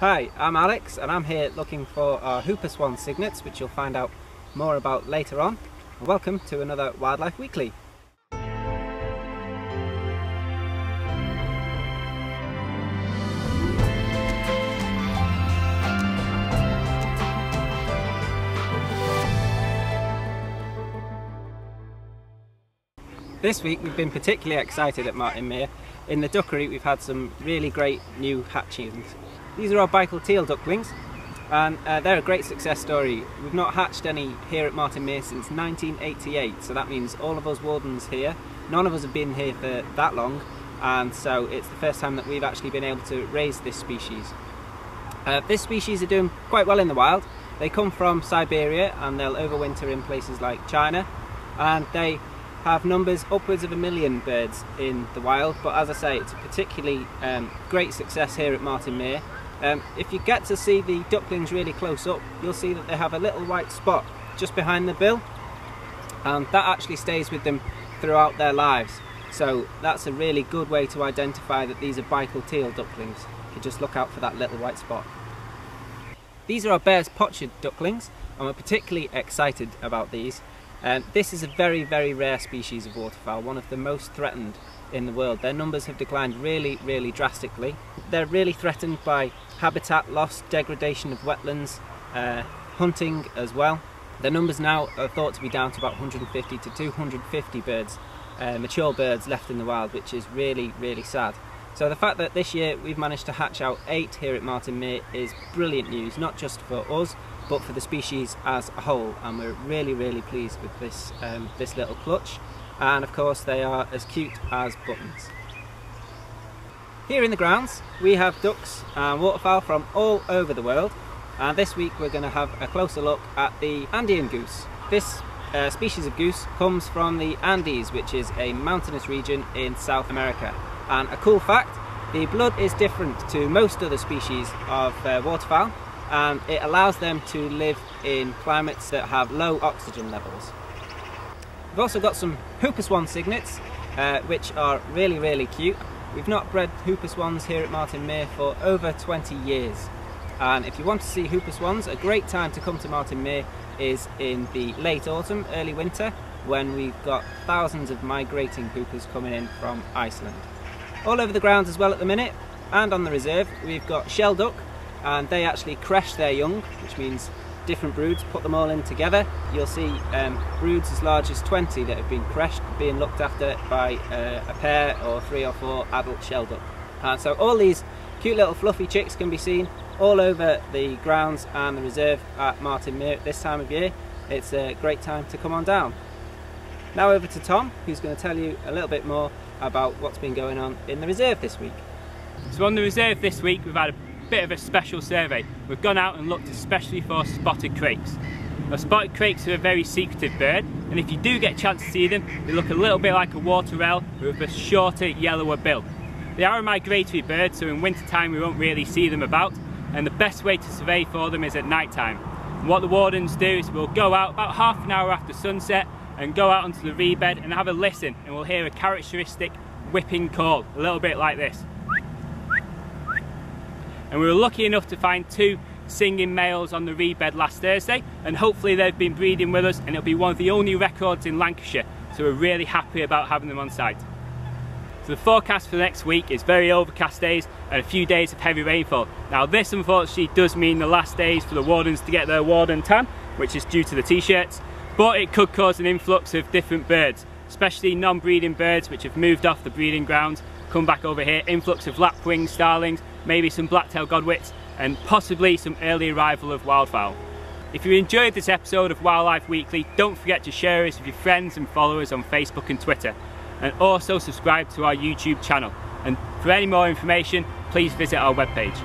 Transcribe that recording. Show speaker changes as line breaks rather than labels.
Hi, I'm Alex and I'm here looking for our Hooper Swan cygnets, which you'll find out more about later on. Welcome to another Wildlife Weekly. This week we've been particularly excited at Martin Mere. In the duckery we've had some really great new hatchings. These are our Baikal Teal ducklings and they're a great success story. We've not hatched any here at Martin Mere since 1988, so that means all of us wardens here, none of us have been here for that long, and so it's the first time that we've actually been able to raise this species. This species are doing quite well in the wild. They come from Siberia and they'll overwinter in places like China, and they have numbers upwards of 1 million birds in the wild, but as I say, it's a particularly great success here at Martin Mere. If you get to see the ducklings really close up, you'll see that they have a little white spot just behind the bill, and that actually stays with them throughout their lives. So that's a really good way to identify that these are Baikal Teal ducklings. You can just look out for that little white spot. These are our Baer's Pochard ducklings, and we're particularly excited about these. This is a very, very rare species of waterfowl, one of the most threatened in the world. Their numbers have declined really, really drastically. They're really threatened by habitat loss, degradation of wetlands, hunting as well. Their numbers now are thought to be down to about 150 to 250 birds, mature birds left in the wild, which is really, really sad. So the fact that this year we've managed to hatch out 8 here at Martin Mere is brilliant news, not just for us, but for the species as a whole, and we're really, really pleased with this, this little clutch. And of course they are as cute as buttons. Here in the grounds we have ducks and waterfowl from all over the world, and this week we're going to have a closer look at the Andean goose. This species of goose comes from the Andes, which is a mountainous region in South America. And a cool fact, the blood is different to most other species of waterfowl, and it allows them to live in climates that have low oxygen levels. We've also got some Hooper Swan cygnets, which are really, really cute. We've not bred Hooper Swans here at Martin Mere for over 20 years. And if you want to see Hooper Swans, a great time to come to Martin Mere is in the late autumn, early winter, when we've got thousands of migrating Hoopers coming in from Iceland. All over the grounds as well at the minute, and on the reserve, we've got shell duck, and they actually creche their young, which means different broods, put them all in together. You'll see broods as large as 20 that have been creched, being looked after by a pair or 3 or 4 adult shell duck. So all these cute little fluffy chicks can be seen all over the grounds and the reserve at Martin Mere at this time of year. It's a great time to come on down. Now over to Tom, who's going to tell you a little bit more about what's been going on in the reserve this week.
So on the reserve this week we've had a bit of a special survey. We've gone out and looked especially for spotted crakes. Now, spotted crakes are a very secretive bird, and if you do get a chance to see them, they look a little bit like a water owl with a shorter, yellower bill. They are a migratory bird, so in winter time we won't really see them about, and the best way to survey for them is at night time. And what the wardens do is we'll go out about half an hour after sunset and go out onto the reed bed and have a listen, and we'll hear a characteristic whipping call, a little bit like this. And we were lucky enough to find 2 singing males on the reed bed last Thursday, and hopefully they've been breeding with us, and it'll be one of the only records in Lancashire, so we're really happy about having them on site. So the forecast for the next week is very overcast days and a few days of heavy rainfall. Now this unfortunately does mean the last days for the wardens to get their warden tan, which is due to the t-shirts, but it could cause an influx of different birds, especially non-breeding birds which have moved off the breeding grounds, come back over here, influx of lapwing starlings, maybe some black-tailed godwits, and possibly some early arrival of wildfowl. If you enjoyed this episode of Wildlife Weekly, don't forget to share us with your friends and followers on Facebook and Twitter, and also subscribe to our YouTube channel. And for any more information, please visit our webpage.